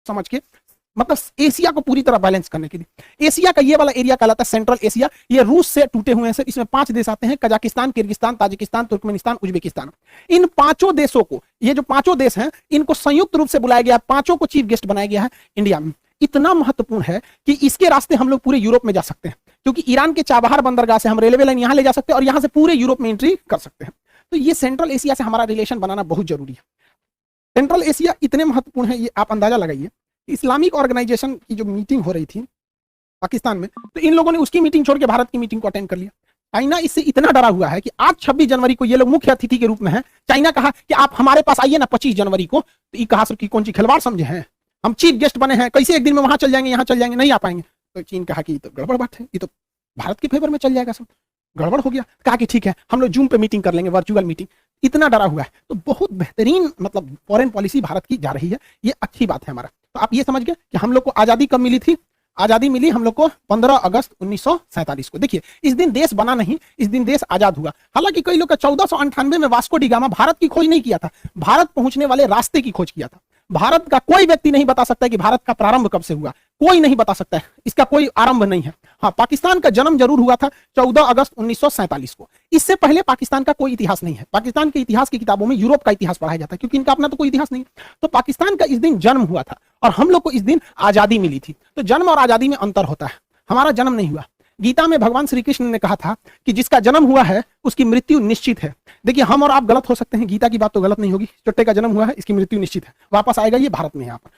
समझ के, मतलब एशिया को पूरी तरह बैलेंस करने के लिए। एशिया का ये वाला एरिया कहलाता है सेंट्रल एशिया। ये रूस से टूटे हुए हैं सर। इसमें 5 देश आते हैं, Kazakhstan, Kyrgyzstan, Tajikistan, Turkmenistan, Uzbekistan. इन 5 देशों को, ये जो 5 देश हैं, इनको संयुक्त रूप से बुलाया गया, 5 को चीफ गेस्ट बनाया गया है इंडिया में। इतना महत्वपूर्ण है कि इसके रास्ते हम लोग पूरे यूरोप में जा सकते हैं, क्योंकि ईरान के चाबहार बंदरगाह से हम रेलवे लाइन यहां ले जा सकते हैं और यहां से पूरे यूरोप में एंट्री कर सकते हैं। तो ये सेंट्रल एशिया से हमारा रिलेशन बनाना बहुत जरूरी है। सेंट्रल एशिया इतने महत्वपूर्ण है, ये आप अंदाजा लगाइए। इस्लामिक ऑर्गेनाइजेशन की जो मीटिंग हो रही थी पाकिस्तान में, तो इन लोगों ने उसकी मीटिंग छोड़ के भारत की मीटिंग को अटेंड कर लिया। चाइना इससे इतना डरा हुआ है कि आज 26 जनवरी को ये लोग मुख्य अतिथि के रूप में हैं। चाइना कहा कि आप हमारे पास आइए ना 25 जनवरी को। तो ये कहा कि कौन सी खिलवाड़ समझे हैं, हम चीफ गेस्ट बने हैं, कैसे एक दिन में वहां चल जाएंगे, यहाँ चल जाएंगे, नहीं आ पाएंगे। तो चीन कहा कि ये तो गड़बड़ बात है, ये तो भारत के फेवर में चल जाएगा, सब गड़बड़ हो गया। कहा कि ठीक है, हम लोग जूम पे मीटिंग कर लेंगे, वर्चुअल मीटिंग। इतना डरा हुआ है। तो बहुत बेहतरीन मतलब फॉरेन पॉलिसी भारत की जा रही है, ये अच्छी बात है हमारा। तो आप ये समझ गए कि हम लोग को आजादी कब मिली थी। आजादी मिली हम लोग को 15 अगस्त 1947 को। देखिए, इस दिन देश बना नहीं, इस दिन देश आजाद हुआ। हालांकि कई लोग का 1498 में वास्को डी गामा भारत की खोज नहीं किया था, भारत पहुंचने वाले रास्ते की खोज किया था। भारत का कोई व्यक्ति नहीं बता सकता है कि भारत का प्रारंभ कब से हुआ, कोई नहीं बता सकता है, इसका कोई आरंभ नहीं है। हाँ, पाकिस्तान का जन्म जरूर हुआ था 14 अगस्त 1947 को। इससे पहले पाकिस्तान का कोई इतिहास नहीं है। पाकिस्तान के इतिहास की किताबों में यूरोप का इतिहास पढ़ाया जाता है, क्योंकि इनका अपना तो कोई इतिहास नहीं। तो पाकिस्तान का इस दिन जन्म हुआ था और हम लोग को इस दिन आजादी मिली थी। तो जन्म और आजादी में अंतर होता है। हमारा जन्म नहीं हुआ। गीता में भगवान श्री कृष्ण ने कहा था कि जिसका जन्म हुआ है उसकी मृत्यु निश्चित है। देखिए, हम और आप गलत हो सकते हैं, गीता की बात तो गलत नहीं होगी। चुट्टे का जन्म हुआ है, इसकी मृत्यु निश्चित है, वापस आएगा, ये भारत में है यहाँ पर।